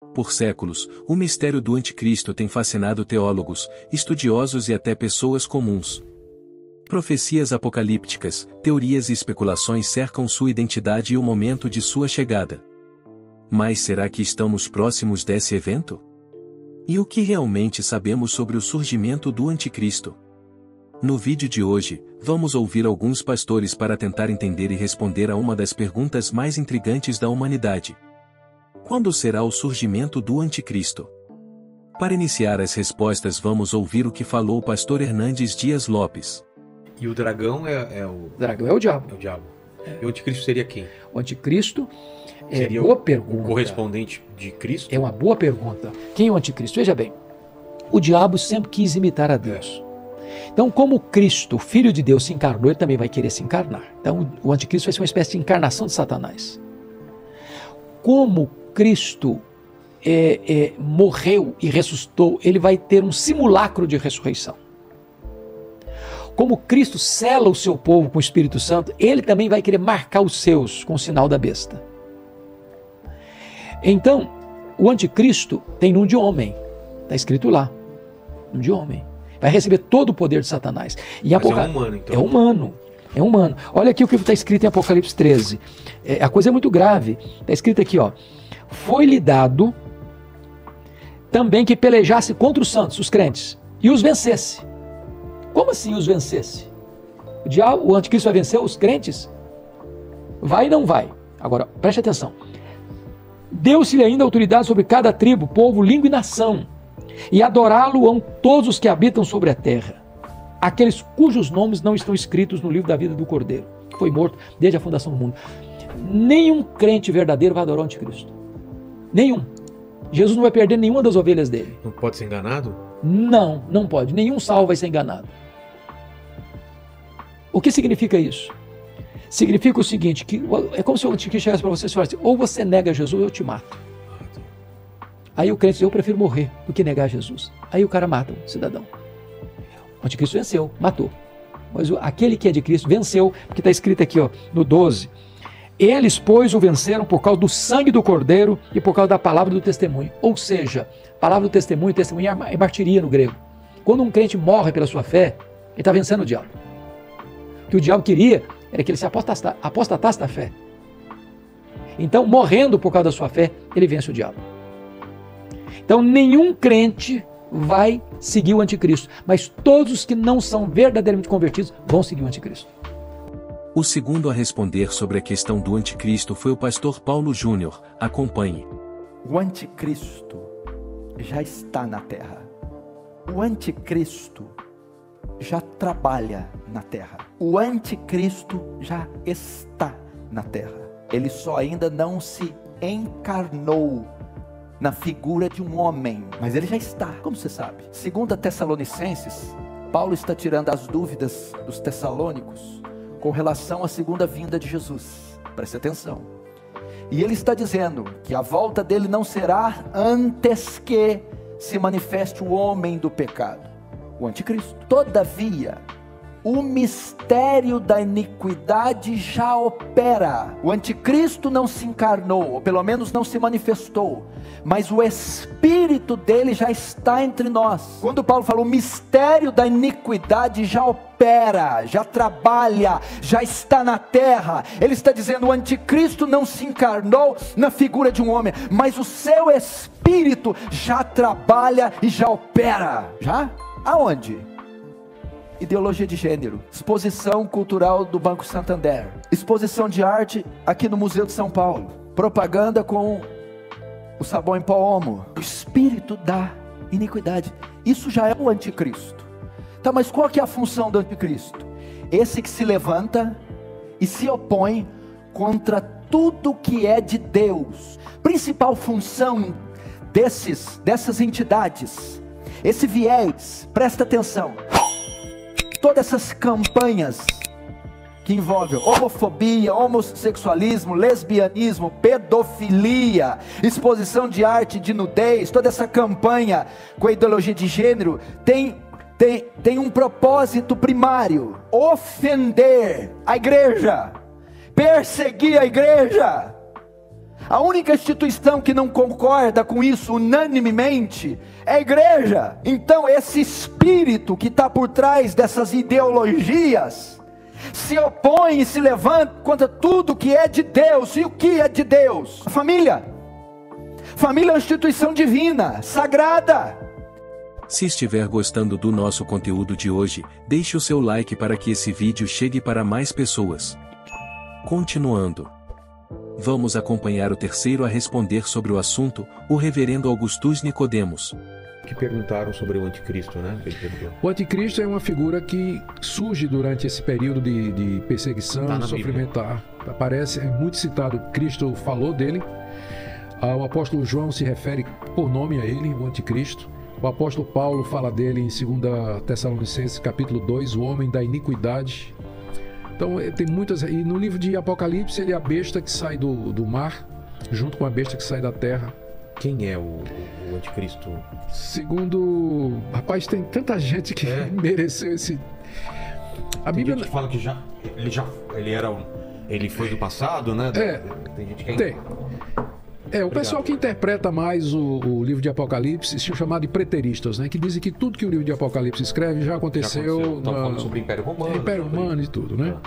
Por séculos, o mistério do anticristo tem fascinado teólogos, estudiosos e até pessoas comuns. Profecias apocalípticas, teorias e especulações cercam sua identidade e o momento de sua chegada. Mas será que estamos próximos desse evento? E o que realmente sabemos sobre o surgimento do anticristo? No vídeo de hoje, vamos ouvir alguns pastores para tentar entender e responder a uma das perguntas mais intrigantes da humanidade. Quando será o surgimento do anticristo? Para iniciar as respostas, vamos ouvir o que falou o pastor Hernandes Dias Lopes. E o dragão é o... O dragão é o diabo. É o diabo. E o anticristo seria quem? O anticristo Seria boa pergunta. O correspondente de Cristo? É uma boa pergunta. Quem é o anticristo? Veja bem, o diabo sempre quis imitar a Deus. Então, como Cristo, o Filho de Deus, se encarnou, ele também vai querer se encarnar. Então, o anticristo vai ser uma espécie de encarnação de Satanás. Como Cristo morreu e ressuscitou, ele vai ter um simulacro de ressurreição. Como Cristo sela o seu povo com o Espírito Santo, ele também vai querer marcar os seus com o sinal da besta. Então, o anticristo tem nome de homem. Está escrito lá. Nome de homem. Vai receber todo o poder de Satanás. E Mas é humano, então. É humano. É humano. Olha aqui o que está escrito em Apocalipse 13. A coisa é muito grave. Está escrito aqui, ó. Foi-lhe dado também que pelejasse contra os santos, os crentes, e os vencesse. Como assim os vencesse? O anticristo vai vencer os crentes? Vai e não vai. Agora, preste atenção. Deu-se-lhe ainda autoridade sobre cada tribo, povo, língua e nação, e adorá-lo-ão todos os que habitam sobre a terra, aqueles cujos nomes não estão escritos no livro da vida do Cordeiro, que foi morto desde a fundação do mundo. Nenhum crente verdadeiro vai adorar o anticristo. Nenhum. Jesus não vai perder nenhuma das ovelhas dele. Não pode ser enganado? Não, não pode. Nenhum salvo vai ser enganado. O que significa isso? Significa o seguinte, que é como se o anticristo chegasse para você e falasse, ou você nega Jesus ou eu te mato. Aí o crente diz, eu prefiro morrer do que negar Jesus. Aí o cara mata o cidadão. O anticristo venceu, matou. Mas aquele que é de Cristo venceu, porque está escrito aqui, ó, no 12. Eles, pois, o venceram por causa do sangue do Cordeiro e por causa da palavra do testemunho. Ou seja, palavra do testemunho é martiria no grego. Quando um crente morre pela sua fé, ele está vencendo o diabo. O que o diabo queria era que ele se apostatasse da fé. Então, morrendo por causa da sua fé, ele vence o diabo. Então, nenhum crente vai seguir o anticristo, mas todos os que não são verdadeiramente convertidos vão seguir o anticristo. O segundo a responder sobre a questão do anticristo foi o pastor Paulo Júnior. Acompanhe. O anticristo já está na terra. O anticristo já trabalha na terra. O anticristo já está na terra. Ele só ainda não se encarnou na figura de um homem, mas ele já está, como você sabe. Segundo a Tessalonicenses, Paulo está tirando as dúvidas dos tessalônicos com relação à segunda vinda de Jesus. Preste atenção. E ele está dizendo que a volta dele não será antes que se manifeste o homem do pecado, o anticristo. Todavia, o mistério da iniquidade já opera. O anticristo não se encarnou, ou pelo menos não se manifestou, mas o espírito dele já está entre nós. Quando Paulo falou, o mistério da iniquidade já opera, já trabalha, já está na terra. Ele está dizendo, o anticristo não se encarnou na figura de um homem, mas o seu espírito já trabalha e já opera. Já? Aonde? Ideologia de gênero, exposição cultural do Banco Santander, exposição de arte aqui no Museu de São Paulo, propaganda com o sabão em pó Omo, o espírito da iniquidade. Isso já é o anticristo. Tá, mas qual que é a função do anticristo? Esse que se levanta e se opõe contra tudo que é de Deus. Principal função dessas entidades, esse viés, presta atenção. Todas essas campanhas que envolvem homofobia, homossexualismo, lesbianismo, pedofilia, exposição de arte de nudez, toda essa campanha com a ideologia de gênero tem um propósito primário: ofender a igreja, perseguir a igreja. A única instituição que não concorda com isso unanimemente é a igreja. Então esse espírito que está por trás dessas ideologias se opõe e se levanta contra tudo que é de Deus. E o que é de Deus? A família. Família é uma instituição divina, sagrada. Se estiver gostando do nosso conteúdo de hoje, deixe o seu like para que esse vídeo chegue para mais pessoas. Continuando. Vamos acompanhar o terceiro a responder sobre o assunto, o reverendo Augustus Nicodemos. Que perguntaram sobre o anticristo, né? O anticristo é uma figura que surge durante esse período de perseguição, Tá na sofrimento. Aparece, é muito citado, Cristo falou dele. O apóstolo João se refere por nome a ele, o anticristo. O apóstolo Paulo fala dele em 2 Tessalonicenses, capítulo 2, o homem da iniquidade. Então tem muitas, e no livro de Apocalipse ele é a besta que sai do mar, junto com a besta que sai da terra. Quem é o anticristo? Segundo, rapaz, tem tanta gente que mereceu esse... A Tem Bíblia gente que fala que ele foi do passado, né? Tem gente que tem. O pessoal que interpreta mais o livro de Apocalipse são chamados de preteristas, né? Que dizem que tudo que o livro de Apocalipse escreve já aconteceu. Estão falando sobre o Império Romano. Império Romano e tudo, né?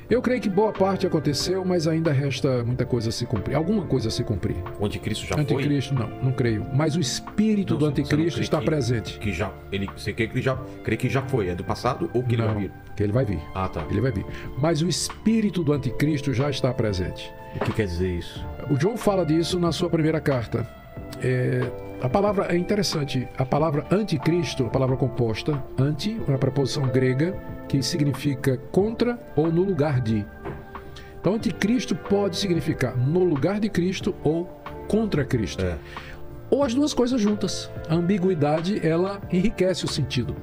Eu creio que boa parte aconteceu, mas ainda resta muita coisa a se cumprir. Alguma coisa a se cumprir. O anticristo já Anticristo, não creio. Mas o espírito do anticristo está presente. Você crê que já foi? É do passado ou que ele vai vir? Que ele vai vir. Ah, tá. Ele vai vir. Mas o espírito do anticristo já está presente. O que quer dizer isso? O João fala disso na sua primeira carta. A palavra é interessante. A palavra anticristo, a palavra composta, anti, uma preposição grega, que significa contra ou no lugar de. Então, anticristo pode significar no lugar de Cristo ou contra Cristo. Ou as duas coisas juntas. A ambiguidade, ela enriquece o sentido.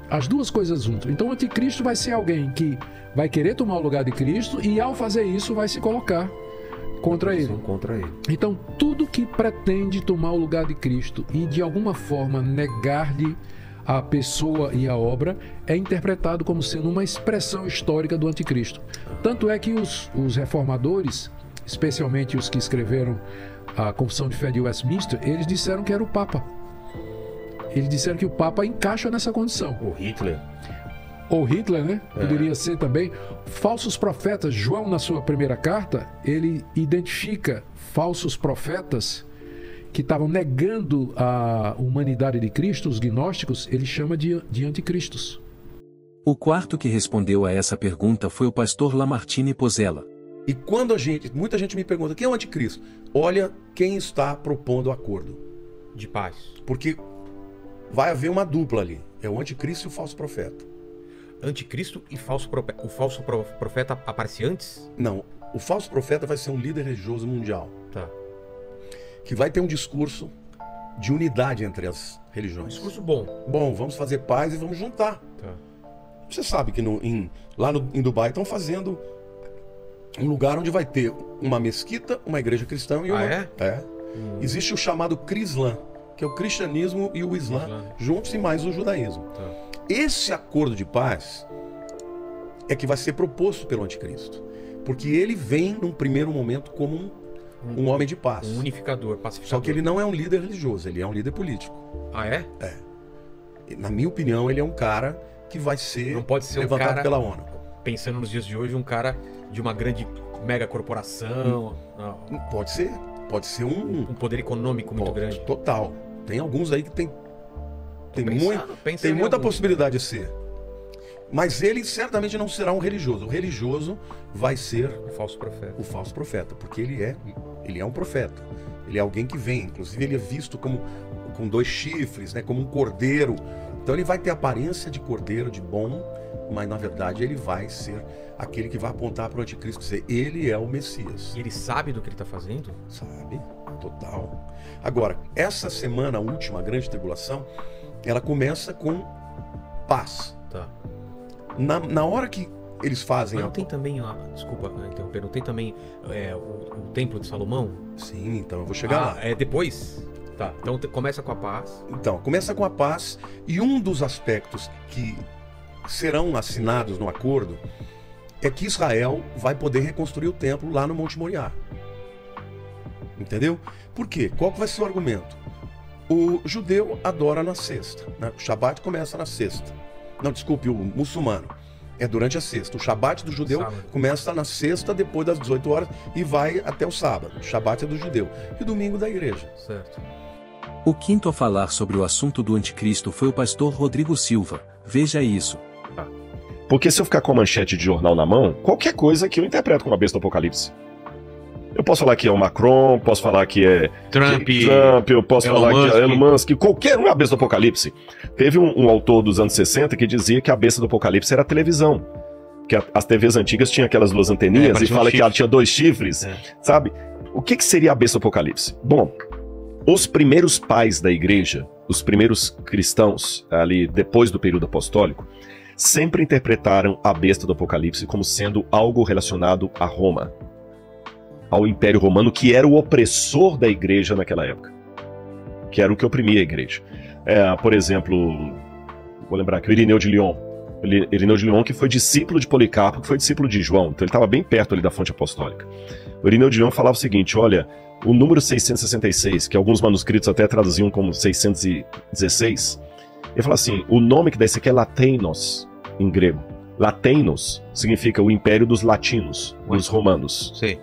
As duas coisas juntas. Então, o anticristo vai ser alguém que vai querer tomar o lugar de Cristo e, ao fazer isso, vai se colocar contra ele. Então, tudo que pretende tomar o lugar de Cristo e, de alguma forma, negar-lhe a pessoa e a obra é interpretado como sendo uma expressão histórica do anticristo. Tanto é que os reformadores, especialmente os que escreveram a Confissão de Fé de Westminster, eles disseram que era o Papa. Eles disseram que o Papa encaixa nessa condição. Ou Hitler, né? Poderia ser também. Falsos profetas. João, na sua primeira carta, ele identifica falsos profetas que estavam negando a humanidade de Cristo, os gnósticos, ele chama de anticristos. O quarto que respondeu a essa pergunta foi o pastor Lamartine Pozella. E quando muita gente me pergunta, quem é o anticristo? Olha quem está propondo o acordo de paz. Porque vai haver uma dupla ali. É o anticristo e o falso profeta. Anticristo e falso profeta. O falso profeta aparece antes? Não. O falso profeta vai ser um líder religioso mundial. Tá. Que vai ter um discurso de unidade entre as religiões. Um discurso bom. Bom, vamos fazer paz e vamos juntar. Tá. Você sabe que lá em Dubai estão fazendo um lugar onde vai ter uma mesquita, uma igreja cristã e uma... Existe o chamado Crislã, que é o cristianismo e o Islã juntos e mais o judaísmo. Tá. Esse acordo de paz é que vai ser proposto pelo anticristo. Porque ele vem, num primeiro momento, como um homem de paz. Um unificador, pacificador. Só que ele não é um líder religioso, ele é um líder político. Ah, é? É. Na minha opinião, ele é um cara que vai ser não pode ser levantado um cara, pela ONU. Pensando nos dias de hoje, um cara de uma grande mega corporação. Pode ser. Pode ser um poder econômico muito grande. Total. Tem alguns aí que tem Pensando muita possibilidade de ser. Mas ele certamente não será um religioso. O religioso vai ser o falso profeta. Porque ele é um profeta. Ele é alguém que vem. Inclusive ele é visto com 2 chifres, né, como um cordeiro. Então ele vai ter aparência de cordeiro, de bom, mas na verdade ele vai ser aquele que vai apontar para o anticristo e dizer, ele é o Messias. E ele sabe do que ele está fazendo? Sabe, total. Agora, essa semana, a última, a grande tribulação, ela começa com paz. Tá. Na hora que eles fazem... Mas não tem também, desculpa interromper, não tem também o Templo de Salomão? Sim, então eu vou chegar lá. É depois? Tá, então começa com a paz. Então, começa com a paz, e um dos aspectos que serão assinados no acordo é que Israel vai poder reconstruir o templo lá no Monte Moriá. Entendeu? Por quê? Qual que vai ser o argumento? O judeu adora na sexta, né? O Shabat começa na sexta. Não, desculpe, o muçulmano. É durante a sexta. O Shabat do judeu começa na sexta, depois das 18 horas, e vai até o sábado. O Shabat é do judeu. E o domingo da igreja. Certo. O quinto a falar sobre o assunto do anticristo foi o pastor Rodrigo Silva. Veja isso. Porque se eu ficar com a manchete de jornal na mão, qualquer coisa que eu interpreto como a besta do Apocalipse. Eu posso falar que é o Macron, posso falar que é Trump, eu posso Elon falar Musk. que é Elon Musk, qualquer um é a besta do Apocalipse. Teve um autor dos anos 60 que dizia que a besta do Apocalipse era a televisão. Que as TVs antigas tinham aquelas duas anteninhas e parecia um fala que chifre. ela tinha 2 chifres, sabe? O que seria a besta do Apocalipse? Bom, os primeiros pais da igreja, os primeiros cristãos, ali depois do período apostólico, sempre interpretaram a besta do Apocalipse como sendo algo relacionado a Roma, ao Império Romano, que era o opressor da igreja naquela época, que era o que oprimia a igreja. Por exemplo, vou lembrar aqui, o Irineu de Lyon. Irineu de Lyon, que foi discípulo de Policarpo, que foi discípulo de João, então ele estava bem perto ali da fonte apostólica. O Irineu de Lyon falava o seguinte: olha, o número 666, que alguns manuscritos até traduziam como 616, ele fala assim, o nome que dá isso aqui é Lateinos, em grego. Lateinos significa o império dos latinos, dos romanos. Sim.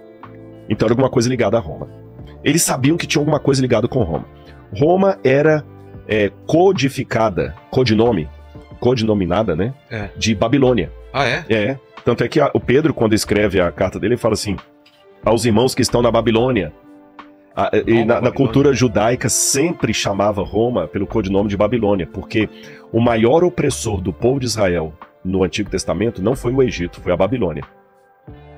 Então era alguma coisa ligada a Roma. Eles sabiam que tinha alguma coisa ligada com Roma. Roma era codificada, codinominada, né? De Babilônia. Ah, é? Tanto é que o Pedro, quando escreve a carta dele, ele fala assim, aos irmãos que estão na Babilônia. E na cultura judaica sempre chamava Roma pelo codinome de Babilônia, porque o maior opressor do povo de Israel no Antigo Testamento não foi o Egito, foi a Babilônia.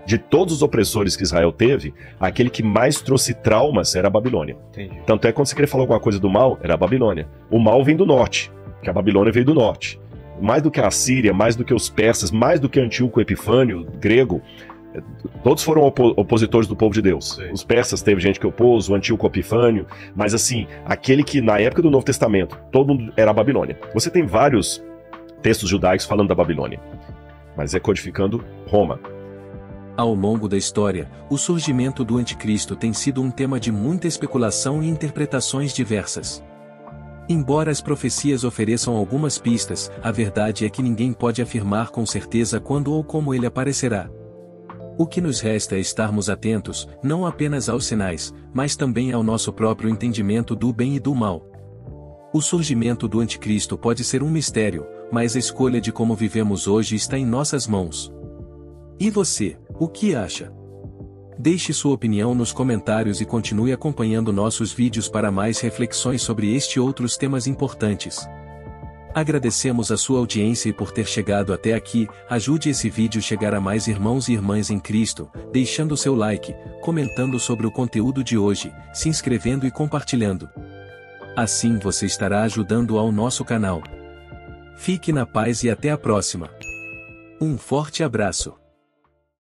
De todos os opressores que Israel teve, aquele que mais trouxe traumas era a Babilônia. Entendi. Tanto é que quando você queria falar alguma coisa do mal, era a Babilônia. O mal vem do norte, que a Babilônia veio do norte. Mais do que a Assíria, mais do que os persas, mais do que Antíoco Epifânio, grego, todos foram opositores do povo de Deus. Sim. Os persas teve gente que opôs, o Antíoco Epifânio, mas assim, aquele que na época do Novo Testamento, todo mundo era a Babilônia. Você tem vários textos judaicos falando da Babilônia, mas é codificando Roma. Ao longo da história, o surgimento do anticristo tem sido um tema de muita especulação e interpretações diversas. Embora as profecias ofereçam algumas pistas, a verdade é que ninguém pode afirmar com certeza quando ou como ele aparecerá. O que nos resta é estarmos atentos, não apenas aos sinais, mas também ao nosso próprio entendimento do bem e do mal. O surgimento do anticristo pode ser um mistério, mas a escolha de como vivemos hoje está em nossas mãos. E você, o que acha? Deixe sua opinião nos comentários e continue acompanhando nossos vídeos para mais reflexões sobre este e outros temas importantes. Agradecemos a sua audiência e por ter chegado até aqui. Ajude esse vídeo a chegar a mais irmãos e irmãs em Cristo, deixando seu like, comentando sobre o conteúdo de hoje, se inscrevendo e compartilhando. Assim você estará ajudando ao nosso canal. Fique na paz e até a próxima. Um forte abraço.